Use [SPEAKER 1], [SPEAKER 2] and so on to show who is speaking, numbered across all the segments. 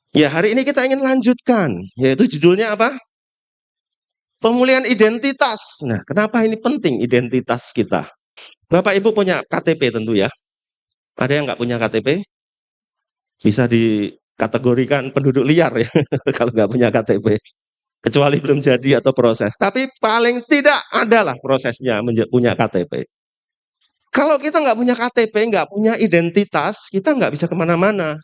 [SPEAKER 1] Ya, hari ini kita ingin lanjutkan, yaitu judulnya apa? Pemulihan identitas. Nah, kenapa ini penting identitas kita? Bapak Ibu punya KTP tentu ya. Ada yang nggak punya KTP? Bisa dikategorikan penduduk liar ya, kalau nggak punya KTP. Kecuali belum jadi atau proses. Tapi paling tidak adalah prosesnya punya KTP. Kalau kita nggak punya KTP, nggak punya identitas, kita nggak bisa kemana-mana.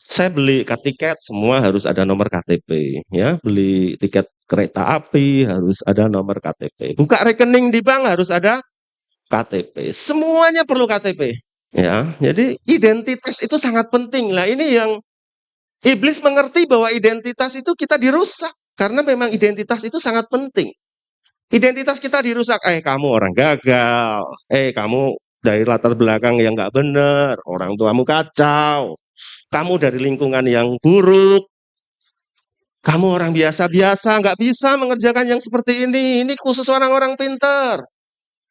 [SPEAKER 1] Saya beli tiket semua harus ada nomor KTP ya, beli tiket kereta api harus ada nomor KTP, buka rekening di bank harus ada KTP, semuanya perlu KTP ya. Jadi identitas itu sangat penting. Lah ini yang iblis mengerti bahwa identitas itu kita dirusak karena memang identitas itu sangat penting. Identitas kita dirusak, kamu orang gagal, kamu dari latar belakang yang nggak benar, orang tuamu kacau, kamu dari lingkungan yang buruk, kamu orang biasa-biasa, nggak bisa mengerjakan yang seperti ini khusus orang-orang pintar.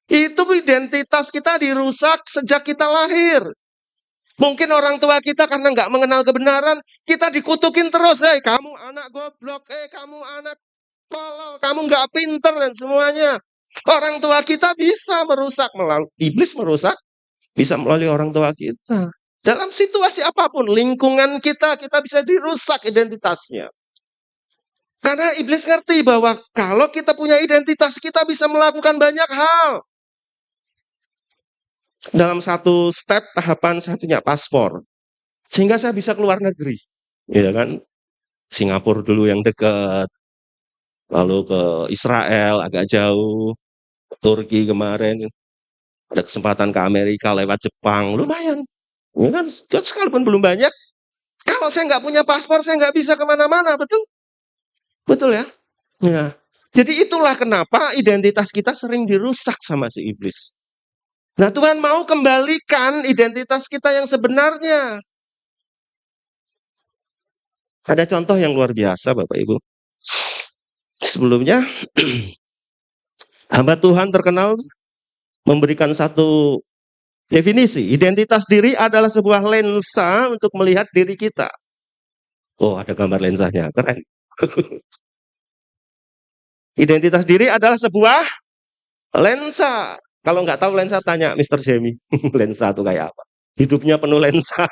[SPEAKER 1] Itu identitas kita dirusak sejak kita lahir. Mungkin orang tua kita karena nggak mengenal kebenaran, kita dikutukin terus, kamu anak goblok, kamu anak tolol, kamu nggak pintar dan semuanya. Orang tua kita bisa merusak, melalui iblis merusak, bisa melalui orang tua kita. Dalam situasi apapun, lingkungan kita bisa dirusak identitasnya. Karena iblis ngerti bahwa kalau kita punya identitas, kita bisa melakukan banyak hal. Dalam satu step tahapan saya punya paspor, sehingga saya bisa keluar negeri, ya kan? Singapura dulu yang dekat, lalu ke Israel agak jauh, Turki kemarin, ada kesempatan ke Amerika lewat Jepang, lumayan. Ya kan? Sekalipun belum banyak, kalau saya nggak punya paspor, saya nggak bisa kemana-mana, betul? Betul ya? Ya. Jadi itulah kenapa identitas kita sering dirusak sama si iblis. Nah, Tuhan mau kembalikan identitas kita yang sebenarnya. Ada contoh yang luar biasa, Bapak Ibu. Sebelumnya, hamba Tuhan terkenal memberikan satu definisi. Identitas diri adalah sebuah lensa untuk melihat diri kita. Oh, ada gambar lensanya, keren. Identitas diri adalah sebuah lensa. Kalau nggak tahu lensa, tanya Mr. Jamie. Lensa itu kayak apa? Hidupnya penuh lensa.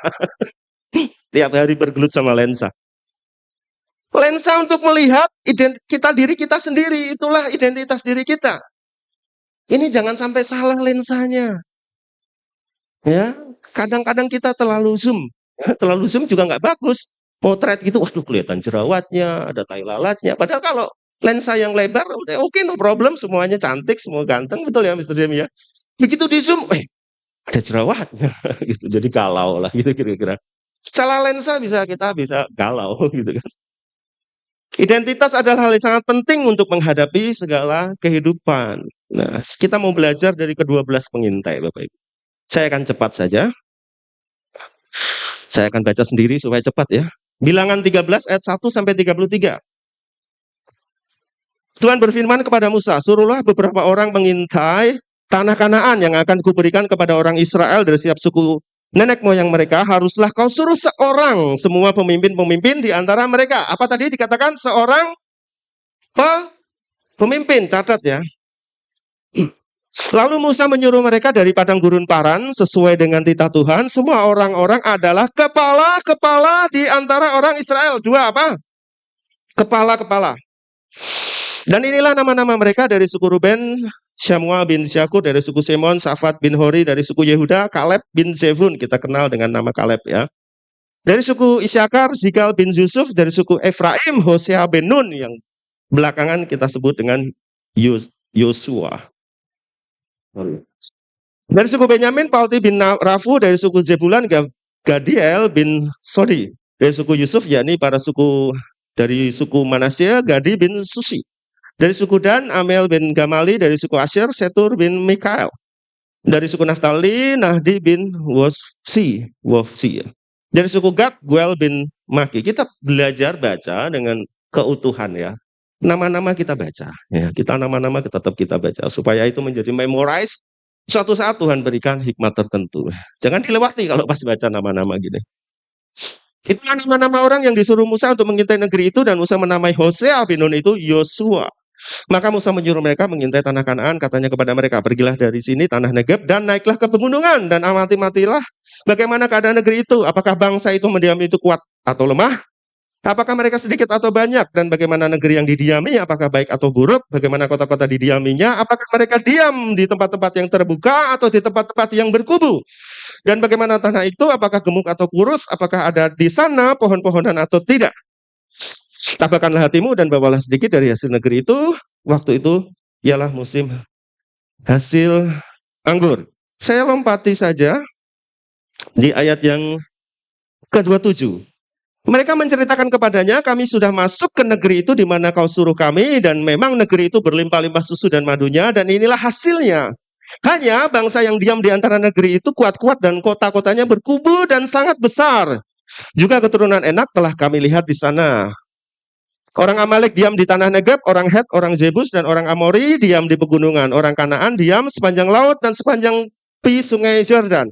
[SPEAKER 1] Tiap hari bergelut sama lensa. Lensa untuk melihat diri kita sendiri. Itulah identitas diri kita. Ini jangan sampai salah lensanya. Ya, kadang-kadang kita terlalu zoom. Terlalu zoom juga nggak bagus. Potret gitu, waduh kelihatan jerawatnya, ada tai lalatnya. Padahal kalau lensa yang lebar, udah oke, no problem, semuanya cantik, semua ganteng, betul ya Mr. Jamie ya. Begitu di zoom, ada jerawatnya, gitu. Jadi galau lah, gitu kira-kira. Salah lensa kita bisa galau, gitu kan. Identitas adalah hal yang sangat penting untuk menghadapi segala kehidupan. Nah, kita mau belajar dari ke-12 pengintai, Bapak Ibu. Saya akan cepat saja. Saya akan baca sendiri supaya cepat ya. Bilangan 13 ayat 1 sampai 33. Tuhan berfirman kepada Musa, suruhlah beberapa orang mengintai tanah Kanaan yang akan kuberikan kepada orang Israel dari setiap suku nenek moyang mereka. Haruslah kau suruh seorang, semua pemimpin-pemimpin di antara mereka. Apa tadi dikatakan? Seorang pemimpin, catat ya. Lalu Musa menyuruh mereka dari padang gurun Paran sesuai dengan titah Tuhan. Semua orang-orang adalah kepala-kepala di antara orang Israel. Dua apa? Kepala-kepala. Dan inilah nama-nama mereka dari suku Ruben, Syamua bin Syakur dari suku Simon, Safat bin Hori dari suku Yehuda, Kaleb bin Zefun, kita kenal dengan nama Kaleb ya. Dari suku Isyakar, Zikal bin Yusuf, dari suku Efraim, Hosea bin Nun, yang belakangan kita sebut dengan Yosua. Dari suku Benyamin, Palti bin Rafu, dari suku Zebulan, Gadiel bin Sodi, dari suku Yusuf, yakni para suku dari suku Manasya, Gadi bin Susi. Dari suku Dan, Amel bin Gamali, dari suku Asher, Setur bin Mikael. Dari suku Naftali, Nahdi bin Wofsi. Dari suku Gad, Guel bin Maki. Kita belajar baca dengan keutuhan ya. Nama-nama kita baca. Ya, nama-nama tetap kita baca. Supaya itu menjadi memorize. Suatu saat Tuhan berikan hikmat tertentu. Jangan dilewati kalau pas baca nama-nama gini. Itulah nama-nama orang yang disuruh Musa untuk mengintai negeri itu, dan Musa menamai Hosea bin Nun itu Yosua. Maka Musa menyuruh mereka mengintai tanah Kanaan, katanya kepada mereka, pergilah dari sini tanah Negeb dan naiklah ke pegunungan dan amati-matilah bagaimana keadaan negeri itu. Apakah bangsa itu mendiami itu kuat atau lemah? Apakah mereka sedikit atau banyak? Dan bagaimana negeri yang didiami? Apakah baik atau buruk? Bagaimana kota-kota didiaminya? Apakah mereka diam di tempat-tempat yang terbuka atau di tempat-tempat yang berkubu? Dan bagaimana tanah itu? Apakah gemuk atau kurus? Apakah ada di sana pohon-pohonan atau tidak? Tabahkanlah hatimu dan bawalah sedikit dari hasil negeri itu. Waktu itu ialah musim hasil anggur. Saya lompati saja di ayat yang ke-27. Mereka menceritakan kepadanya, kami sudah masuk ke negeri itu di mana kau suruh kami, dan memang negeri itu berlimpah-limpah susu dan madunya, dan inilah hasilnya. Hanya bangsa yang diam di antara negeri itu kuat-kuat dan kota-kotanya berkubu dan sangat besar. Juga keturunan Enak telah kami lihat di sana. Orang Amalek diam di tanah Negeb, orang Het, orang Jebus, dan orang Amori diam di pegunungan. Orang Kanaan diam sepanjang laut dan sepanjang sungai Yordan.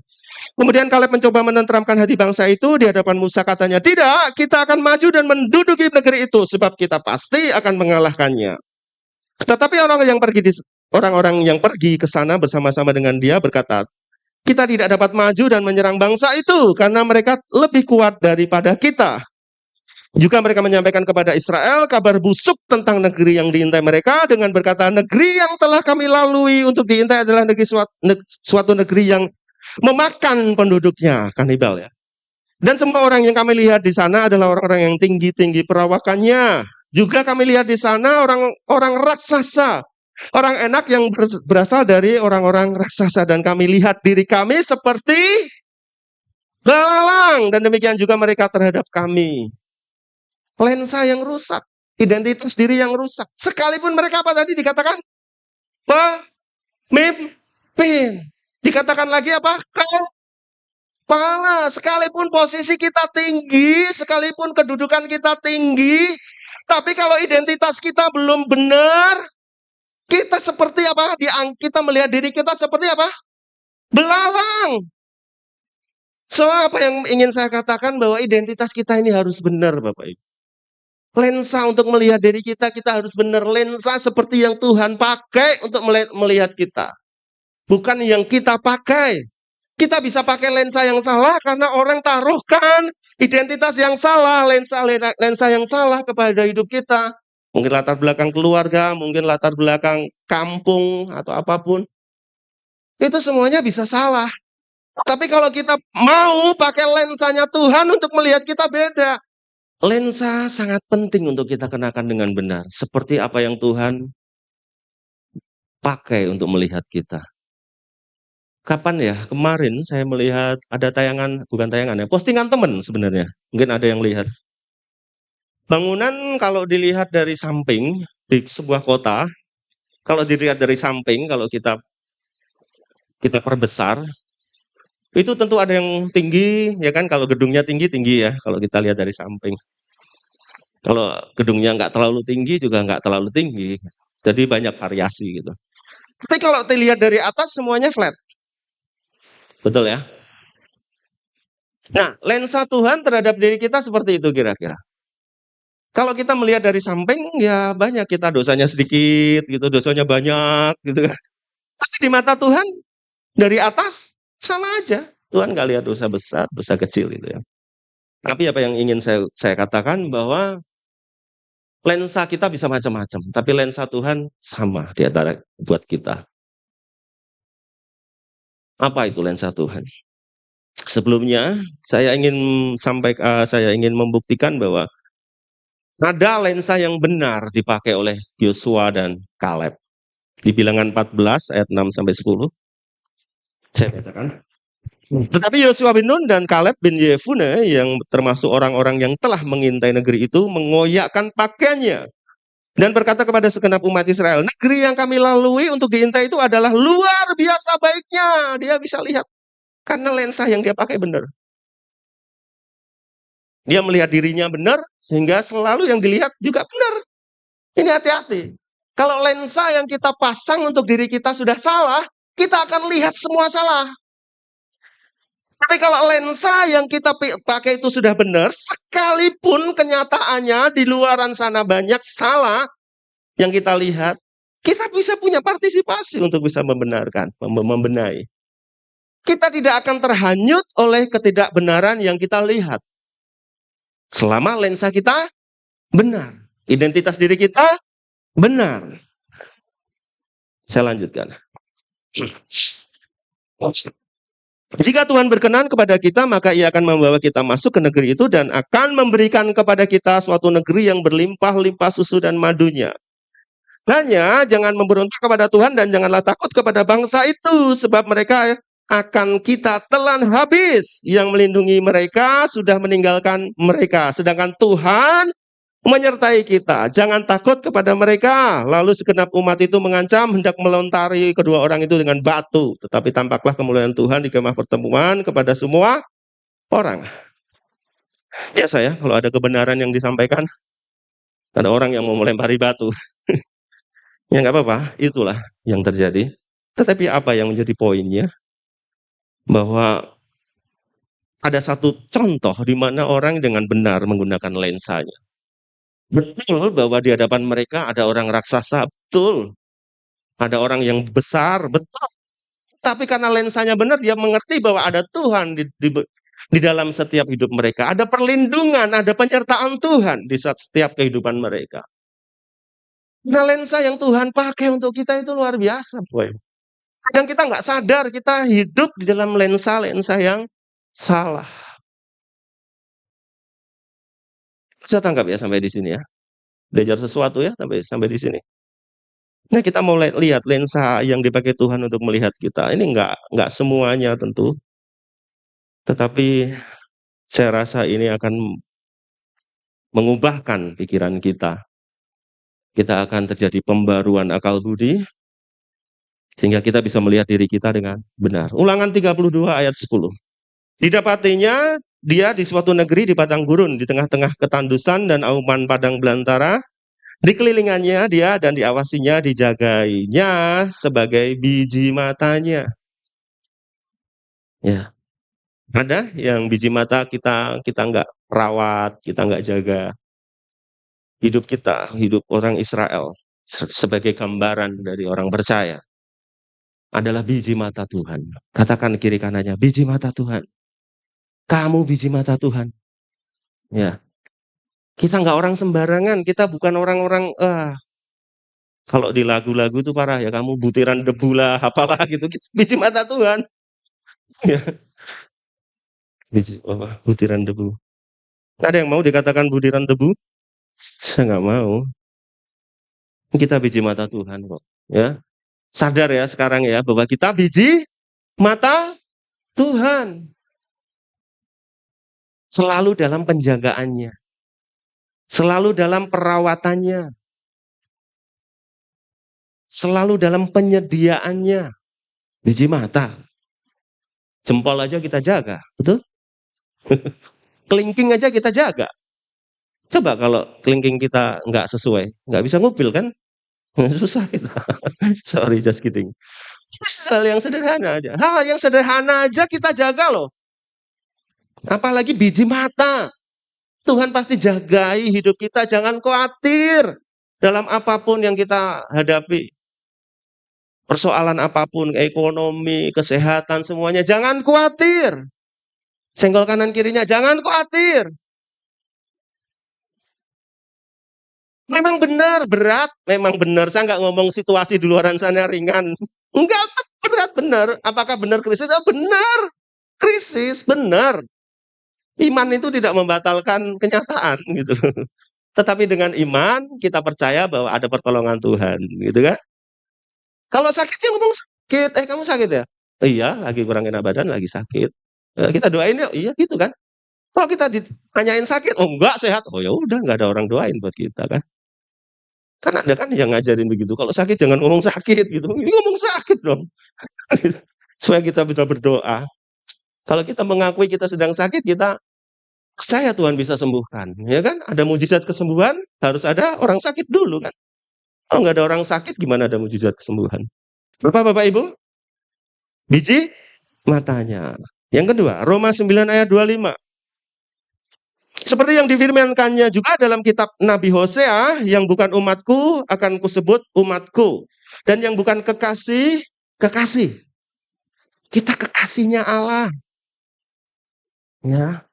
[SPEAKER 1] Kemudian Kaleb mencoba menenteramkan hati bangsa itu di hadapan Musa, katanya, tidak, kita akan maju dan menduduki negeri itu, sebab kita pasti akan mengalahkannya. Tetapi orang-orang yang pergi ke sana bersama-sama dengan dia berkata, kita tidak dapat maju dan menyerang bangsa itu, karena mereka lebih kuat daripada kita. Juga mereka menyampaikan kepada Israel kabar busuk tentang negeri yang diintai mereka dengan berkata, negeri yang telah kami lalui untuk diintai adalah suatu negeri yang memakan penduduknya, kanibal ya. Dan semua orang yang kami lihat di sana adalah orang-orang yang tinggi-tinggi perawakannya. Juga kami lihat di sana orang-orang raksasa, orang Enak yang berasal dari orang-orang raksasa, dan kami lihat diri kami seperti belalang, dan demikian juga mereka terhadap kami. Lensa yang rusak, identitas diri yang rusak. Sekalipun mereka apa tadi dikatakan? Pemimpin. Dikatakan lagi apa? Kepala. Sekalipun posisi kita tinggi, sekalipun kedudukan kita tinggi, tapi kalau identitas kita belum benar, kita seperti apa? Kita melihat diri kita seperti apa? Belalang. So, apa yang ingin saya katakan, bahwa identitas kita ini harus benar, Bapak Ibu. Lensa untuk melihat diri kita harus benar. Lensa seperti yang Tuhan pakai untuk melihat kita. Bukan yang kita pakai. Kita bisa pakai lensa yang salah karena orang taruhkan identitas yang salah, lensa yang salah kepada hidup kita. Mungkin latar belakang keluarga, mungkin latar belakang kampung atau apapun. Itu semuanya bisa salah. Tapi kalau kita mau pakai lensanya Tuhan untuk melihat kita, beda. Lensa sangat penting untuk kita kenakan dengan benar. Seperti apa yang Tuhan pakai untuk melihat kita. Kapan ya? Kemarin saya melihat ada bukan tayangan ya, postingan teman sebenarnya. Mungkin ada yang lihat. Bangunan kalau dilihat dari samping di sebuah kota, kalau dilihat dari samping, kalau kita perbesar, itu tentu ada yang tinggi, ya kan? Kalau gedungnya tinggi ya, kalau kita lihat dari samping. Kalau gedungnya nggak terlalu tinggi juga nggak terlalu tinggi. Jadi banyak variasi gitu. Tapi kalau dilihat dari atas semuanya flat. Betul ya? Nah, lensa Tuhan terhadap diri kita seperti itu kira-kira. Kalau kita melihat dari samping, ya banyak kita dosanya sedikit gitu, dosanya banyak gitu kan. Tapi di mata Tuhan, dari atas sama aja. Tuhan nggak lihat dosa besar, dosa kecil gitu ya. Tapi apa yang ingin saya katakan, bahwa lensa kita bisa macam-macam, tapi lensa Tuhan sama di antara buat kita. Apa itu lensa Tuhan? Sebelumnya saya ingin membuktikan bahwa ada lensa yang benar dipakai oleh Yosua dan Kaleb. Di Bilangan 14 ayat 6 sampai 10. Saya bacakan. Tetapi Yosua bin Nun dan Kaleb bin Yefune, yang termasuk orang-orang yang telah mengintai negeri itu, mengoyakkan pakaiannya dan berkata kepada segenap umat Israel, negeri yang kami lalui untuk diintai itu adalah luar biasa baiknya. Dia bisa lihat karena lensa yang dia pakai benar. Dia melihat dirinya benar, sehingga selalu yang dilihat juga benar. Ini hati-hati. Kalau lensa yang kita pasang untuk diri kita sudah salah, kita akan lihat semua salah. Tapi kalau lensa yang kita pakai itu sudah benar, sekalipun kenyataannya di luaran sana banyak salah yang kita lihat, kita bisa punya partisipasi untuk bisa membenarkan, membenahi. Kita tidak akan terhanyut oleh ketidakbenaran yang kita lihat. Selama lensa kita benar, identitas diri kita benar. Saya lanjutkan. Jika Tuhan berkenan kepada kita, maka Ia akan membawa kita masuk ke negeri itu dan akan memberikan kepada kita suatu negeri yang berlimpah-limpah susu dan madunya. Hanya jangan memberontak kepada Tuhan dan janganlah takut kepada bangsa itu, sebab mereka akan kita telan habis. Yang melindungi mereka sudah meninggalkan mereka, sedangkan Tuhan menyertai kita. Jangan takut kepada mereka. Lalu segenap umat itu mengancam hendak melontari kedua orang itu dengan batu. Tetapi tampaklah kemuliaan Tuhan di kemah pertemuan kepada semua orang. Biasa ya, kalau ada kebenaran yang disampaikan, ada orang yang mau melempari batu. Ya nggak apa-apa, itulah yang terjadi. Tetapi apa yang menjadi poinnya? Bahwa ada satu contoh di mana orang dengan benar menggunakan lensanya. Betul bahwa di hadapan mereka ada orang raksasa, betul. Ada orang yang besar, betul. Tapi karena lensanya benar, dia mengerti bahwa ada Tuhan di dalam setiap hidup mereka. Ada perlindungan, ada penyertaan Tuhan di setiap kehidupan mereka. Nah, lensa yang Tuhan pakai untuk kita itu luar biasa, boy. Kadang kita nggak sadar kita hidup di dalam lensa-lensa yang salah. Saya tangkap ya sampai di sini ya. Belajar sesuatu ya sampai di sini. Nah, kita mau lihat lensa yang dipakai Tuhan untuk melihat kita. Ini nggak semuanya tentu. Tetapi saya rasa ini akan mengubahkan pikiran kita. Kita akan terjadi pembaruan akal budi sehingga kita bisa melihat diri kita dengan benar. Ulangan 32 ayat 10. Didapatinya dia di suatu negeri di padang gurun, di tengah-tengah ketandusan dan auman padang belantara. Dikelilingannya dia dan diawasinya, dijagainya sebagai biji matanya. Ya, ada yang biji mata kita nggak rawat, kita nggak jaga. Hidup kita, hidup orang Israel sebagai gambaran dari orang percaya adalah biji mata Tuhan. Katakan kiri kanannya, biji mata Tuhan. Kamu biji mata Tuhan. Ya, kita nggak orang sembarangan, kita bukan orang-orang kalau di lagu-lagu itu parah ya, kamu butiran debu lah, apalah gitu, biji mata Tuhan. Ya, butiran debu. Ada yang mau dikatakan butiran debu? Saya nggak mau. Kita biji mata Tuhan kok. Ya, sadar ya sekarang ya bahwa kita biji mata Tuhan. Selalu dalam penjagaannya. Selalu dalam perawatannya. Selalu dalam penyediaannya. Biji mata. Jempol aja kita jaga, betul? Kelingking aja kita jaga. Coba kalau kelingking kita nggak sesuai, nggak bisa ngupil kan? Susah kita. Sorry, just kidding. Hal yang sederhana aja. Hal yang sederhana aja kita jaga loh. Apalagi biji mata. Tuhan pasti jagai hidup kita, jangan khawatir dalam apapun yang kita hadapi. Persoalan apapun, ekonomi, kesehatan, semuanya, jangan khawatir. Senggol kanan kirinya, jangan khawatir. Memang benar, berat, memang benar. Saya nggak ngomong situasi di luaran sana ringan. Enggak, berat, benar. Apakah benar krisis? Benar, krisis, benar. Iman itu tidak membatalkan kenyataan gitu. Tetapi dengan iman kita percaya bahwa ada pertolongan Tuhan, gitu kan? Kalau sakit ya ngomong sakit, kamu sakit ya? Iya, lagi kurang enak badan, lagi sakit. Kita doain yuk, iya gitu kan? Kalau kita ditanyain sakit, oh enggak sehat, oh ya udah nggak ada orang doain buat kita kan? Kan ada kan yang ngajarin begitu. Kalau sakit jangan ngomong sakit gitu. Ini ngomong sakit dong. Supaya kita bisa berdoa. Kalau kita mengakui kita sedang sakit, kita percaya Tuhan bisa sembuhkan, ya kan? Ada mujizat kesembuhan, harus ada orang sakit dulu kan? Kalau nggak ada orang sakit, gimana ada mujizat kesembuhan? Bapak Ibu, biji matanya. Yang kedua, Roma 9 ayat 25. Seperti yang difirmankannya juga dalam kitab Nabi Hosea, yang bukan umatku akan kusebut umatku, dan yang bukan kekasih, kekasih. Kita kekasihnya Allah. Ya,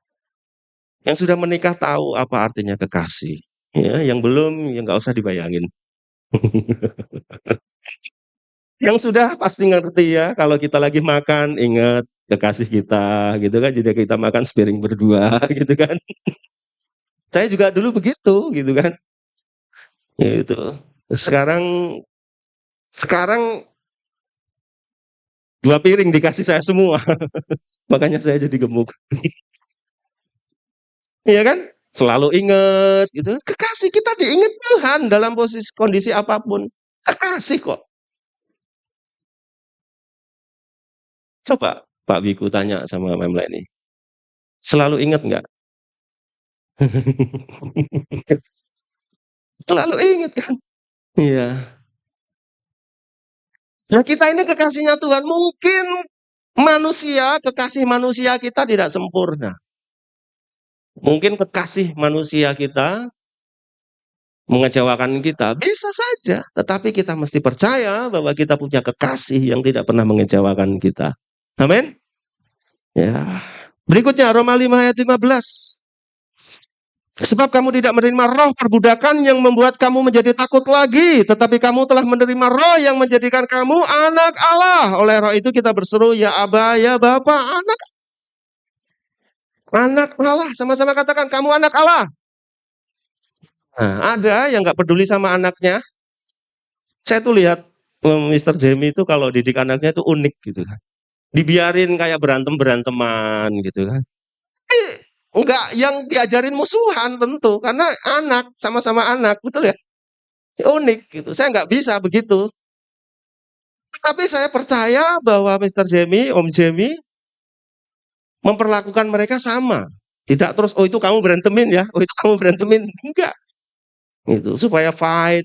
[SPEAKER 1] yang sudah menikah tahu apa artinya kekasih. Ya, yang belum, ya nggak usah dibayangin. Yang sudah pasti ngerti ya, kalau kita lagi makan, ingat kekasih kita, gitu kan. Jadi kita makan sepiring berdua, gitu kan. Saya juga dulu begitu, gitu kan. Gitu. Sekarang sekarang 2 piring dikasih saya semua. Makanya saya jadi gemuk. Iya kan? Selalu ingat gitu. Kekasih kita diingat Tuhan dalam posisi kondisi apapun. Kekasih kok. Coba Pak Wiku tanya sama Memleni. Selalu ingat nggak? Selalu ingat kan? Iya. Nah kita ini kekasihnya Tuhan. Mungkin manusia, kekasih manusia kita tidak sempurna. Mungkin kekasih manusia kita mengecewakan kita, bisa saja. Tetapi kita mesti percaya bahwa kita punya kekasih yang tidak pernah mengecewakan kita. Amin. Ya. Berikutnya Roma 5 ayat 15. Sebab kamu tidak menerima roh perbudakan yang membuat kamu menjadi takut lagi, tetapi kamu telah menerima roh yang menjadikan kamu anak Allah. Oleh roh itu kita berseru, ya Aba, ya Bapa, anak Allah. Sama-sama katakan, kamu anak Allah. Nah, ada yang nggak peduli sama anaknya. Saya tuh lihat Mr. Jamie itu kalau didik anaknya itu unik gitu kan. Dibiarin kayak berantem-beranteman gitu kan. Enggak yang diajarin musuhan tentu, karena anak, sama-sama anak, betul ya? Unik gitu, saya nggak bisa begitu. Tapi saya percaya bahwa Mr. Jamie, Om Jamie, memperlakukan mereka sama. Tidak terus, oh itu kamu berantemin ya, oh itu kamu berantemin. Enggak. Gitu, supaya fight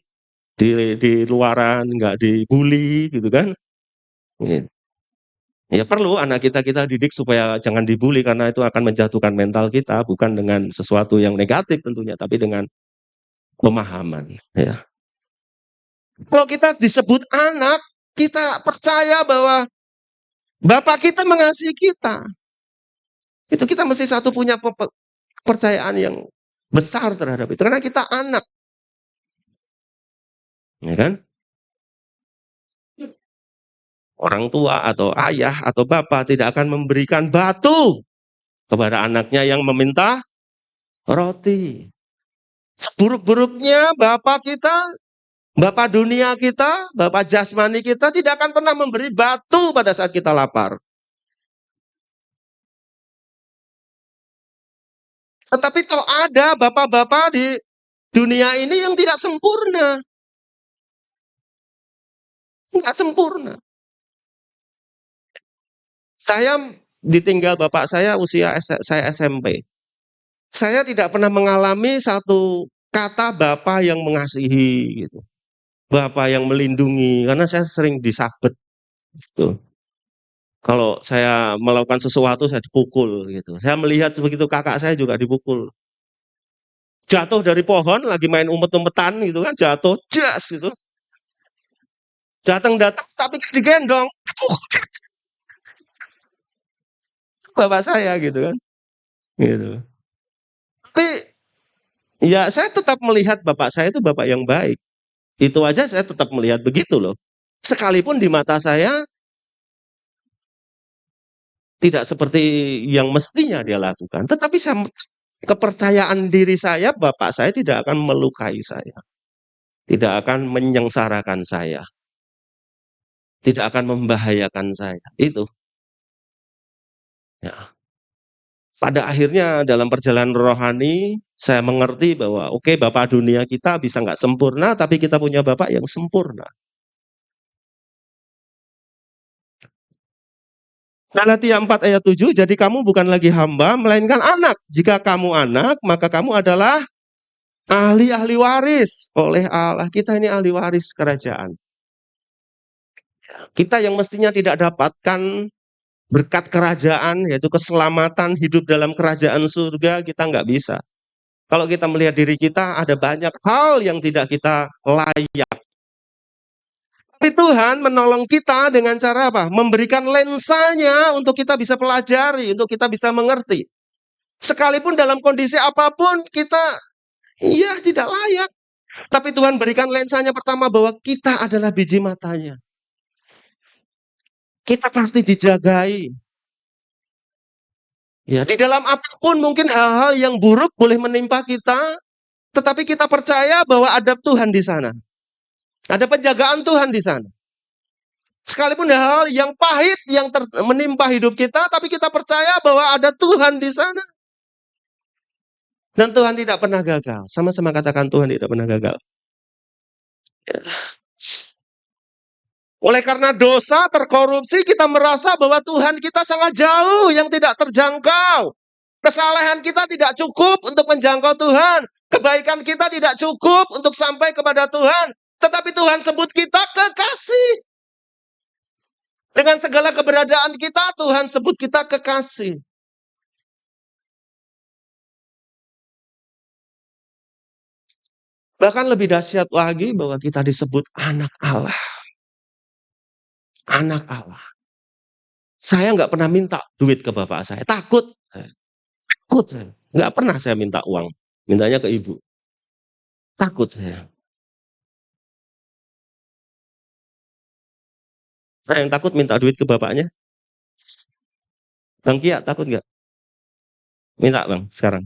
[SPEAKER 1] di luaran, nggak dibully gitu kan. Gitu. Ya perlu anak kita didik supaya jangan dibully, karena itu akan menjatuhkan mental kita, bukan dengan sesuatu yang negatif tentunya, tapi dengan pemahaman. Ya. Kalau kita disebut anak, kita percaya bahwa Bapak kita mengasihi kita. Itu kita mesti satu punya kepercayaan yang besar terhadap itu, karena kita anak. Ya kan? Orang tua atau ayah atau bapak tidak akan memberikan batu kepada anaknya yang meminta roti. Seburuk-buruknya bapak kita, bapak dunia kita, bapak jasmani kita tidak akan pernah memberi batu pada saat kita lapar. Tetapi toh ada bapak-bapak di dunia ini yang tidak sempurna. Tidak sempurna. Saya ditinggal bapak saya usia saya SMP. Saya tidak pernah mengalami satu kata bapak yang mengasihi gitu. Bapak yang melindungi, karena saya sering disabet gitu. Kalau saya melakukan sesuatu saya dipukul gitu. Saya melihat begitu kakak saya juga dipukul. Jatuh dari pohon lagi main umpet-umpetan gitu kan, jatuh jas gitu. Datang-datang tapi digendong. Bapak saya gitu kan. Gitu. Tapi ya saya tetap melihat bapak saya itu bapak yang baik. Itu aja saya tetap melihat begitu loh. Sekalipun di mata saya tidak seperti yang mestinya dia lakukan. Tetapi saya, kepercayaan diri saya, bapak saya tidak akan melukai saya. Tidak akan menyengsarakan saya. Tidak akan membahayakan saya. Itu. Ya. Pada akhirnya dalam perjalanan rohani, saya mengerti bahwa oke, Bapak dunia kita bisa nggak sempurna, tapi kita punya Bapak yang sempurna. Galatia 4 ayat 7, jadi kamu bukan lagi hamba, melainkan anak. Jika kamu anak, maka kamu adalah ahli-ahli waris oleh Allah. Kita ini ahli waris kerajaan. Kita yang mestinya tidak dapatkan berkat kerajaan, yaitu keselamatan hidup dalam kerajaan surga, kita nggak bisa. Kalau kita melihat diri kita, ada banyak hal yang tidak kita layak. Tapi Tuhan menolong kita dengan cara apa? Memberikan lensanya untuk kita bisa pelajari, untuk kita bisa mengerti. Sekalipun dalam kondisi apapun kita, iya tidak layak. Tapi Tuhan berikan lensanya pertama bahwa kita adalah biji matanya. Kita pasti dijagai. Ya, di dalam apapun mungkin hal-hal yang buruk boleh menimpa kita, tetapi kita percaya bahwa ada Tuhan di sana. Ada penjagaan Tuhan di sana. Sekalipun hal yang pahit yang menimpa hidup kita, tapi kita percaya bahwa ada Tuhan di sana. Dan Tuhan tidak pernah gagal. Sama-sama katakan Tuhan tidak pernah gagal. Ya. Oleh karena dosa terkorupsi, kita merasa bahwa Tuhan kita sangat jauh yang tidak terjangkau. Kesalahan kita tidak cukup untuk menjangkau Tuhan. Kebaikan kita tidak cukup untuk sampai kepada Tuhan. Tetapi Tuhan sebut kita kekasih. Dengan segala keberadaan kita, Tuhan sebut kita kekasih. Bahkan lebih dahsyat lagi bahwa kita disebut anak Allah. Anak Allah. Saya nggak pernah minta duit ke bapak saya. Takut. Takut saya. Nggak pernah saya minta uang. Mintanya ke ibu. Takut saya. Saya yang takut minta duit ke bapaknya. Bang Kia takut nggak? Minta bang sekarang.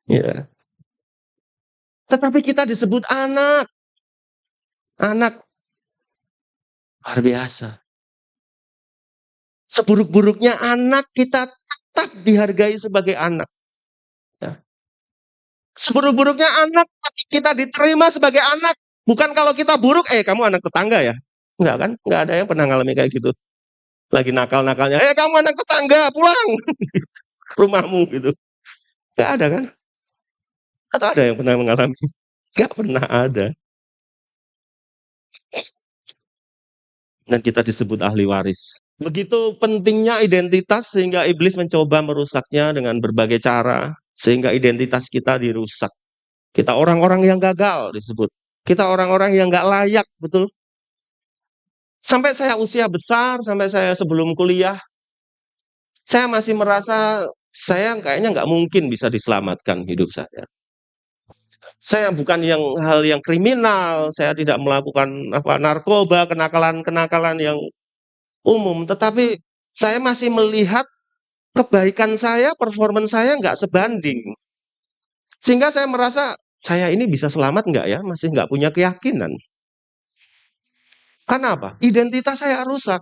[SPEAKER 1] Ya. Tetapi kita disebut anak. Anak. Luar biasa. Seburuk-buruknya anak, kita tetap dihargai sebagai anak. Ya. Seburuk-buruknya anak, kita diterima sebagai anak. Bukan kalau kita buruk, kamu anak tetangga ya? Enggak kan? Enggak ada yang pernah ngalami kayak gitu. Lagi nakal-nakalnya, kamu anak tetangga, pulang. Rumahmu gitu. Enggak ada kan? Atau ada yang pernah mengalami? Enggak pernah ada. Dan kita disebut ahli waris. Begitu pentingnya identitas sehingga iblis mencoba merusaknya dengan berbagai cara. Sehingga identitas kita dirusak. Kita orang-orang yang gagal disebut. Kita orang-orang yang nggak layak, betul? Sampai saya usia besar, sampai saya sebelum kuliah, saya masih merasa saya kayaknya nggak mungkin bisa diselamatkan hidup saya. Saya bukan hal yang kriminal, saya tidak melakukan narkoba, kenakalan-kenakalan yang umum, tetapi saya masih melihat kebaikan saya, performance saya nggak sebanding. Sehingga saya merasa, saya ini bisa selamat nggak ya? Masih nggak punya keyakinan. Kenapa? Identitas saya rusak.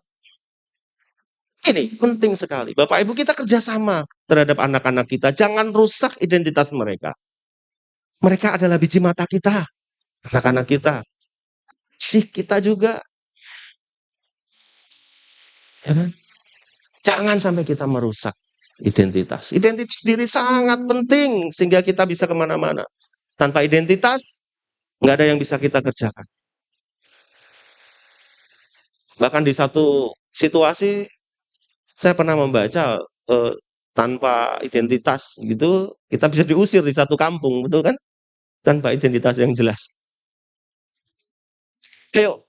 [SPEAKER 1] Ini penting sekali. Bapak Ibu kita kerjasama terhadap anak-anak kita. Jangan rusak identitas mereka. Mereka adalah biji mata kita. Anak-anak kita. Kita juga. Ya kan? Jangan sampai kita merusak identitas. Identitas diri sangat penting sehingga kita bisa kemana-mana. Tanpa identitas, nggak ada yang bisa kita kerjakan. Bahkan di satu situasi, saya pernah membaca tanpa identitas gitu, kita bisa diusir di satu kampung, betul kan? Tanpa identitas yang jelas. Kayak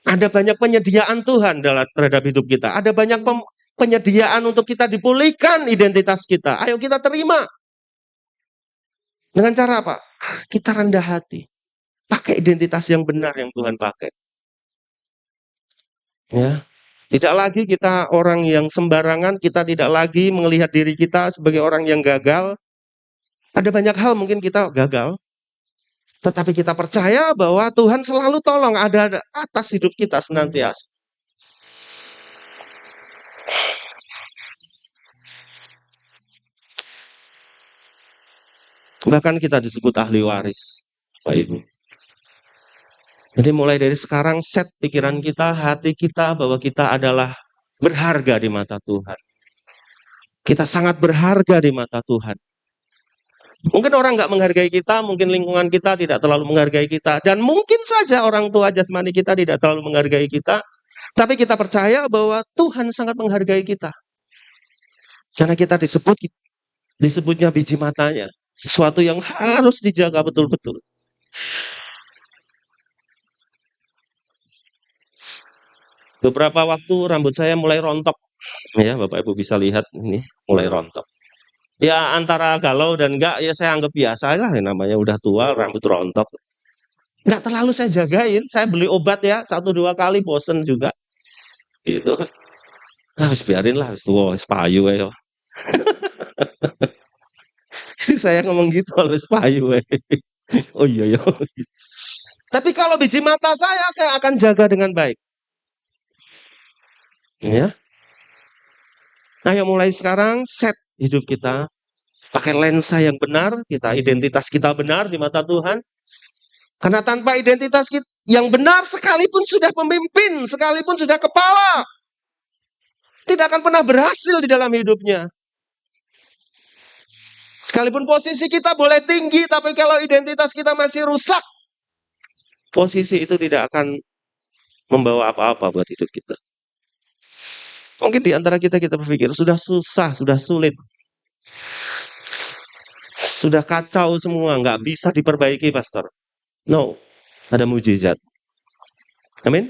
[SPEAKER 1] ada banyak penyediaan Tuhan terhadap hidup kita. Ada banyak penyediaan untuk kita dipulihkan identitas kita. Ayo kita terima. Dengan cara apa? Kita rendah hati. Pakai identitas yang benar yang Tuhan pakai. Ya. Tidak lagi kita orang yang sembarangan, kita tidak lagi melihat diri kita sebagai orang yang gagal. Ada banyak hal mungkin kita gagal, tetapi kita percaya bahwa Tuhan selalu tolong ada atas hidup kita senantiasa. Bahkan kita disebut ahli waris, Pak Ibu. Jadi mulai dari sekarang set pikiran kita, hati kita bahwa kita adalah berharga di mata Tuhan. Kita sangat berharga di mata Tuhan. Mungkin orang nggak menghargai kita, mungkin lingkungan kita tidak terlalu menghargai kita, dan mungkin saja orang tua jasmani kita tidak terlalu menghargai kita. Tapi kita percaya bahwa Tuhan sangat menghargai kita. Karena kita disebutnya biji matanya. Sesuatu yang harus dijaga betul-betul. Beberapa waktu rambut saya mulai rontok. Ya, Bapak Ibu bisa lihat ini mulai rontok. Ya antara galau dan enggak, ya saya anggap biasa lah, namanya udah tua rambut rontok. Enggak terlalu saya jagain, saya beli obat ya 1-2 kali bosen juga. Gitu. Harus biarin lah, wis payu ae. Istri saya ngomong gitu, wis payu ae. Oh iya ya. Tapi kalau biji mata saya akan jaga dengan baik. Ya. Ayo mulai sekarang set hidup kita pakai lensa yang benar, identitas kita benar di mata Tuhan. Karena tanpa identitas kita yang benar, sekalipun sudah pemimpin, sekalipun sudah kepala, tidak akan pernah berhasil di dalam hidupnya. Sekalipun posisi kita boleh tinggi, tapi kalau identitas kita masih rusak, posisi itu tidak akan membawa apa-apa buat hidup kita. Mungkin di antara kita berpikir, sudah susah, sudah sulit, sudah kacau semua, nggak bisa diperbaiki, Pastor. No, ada mujizat. Amin.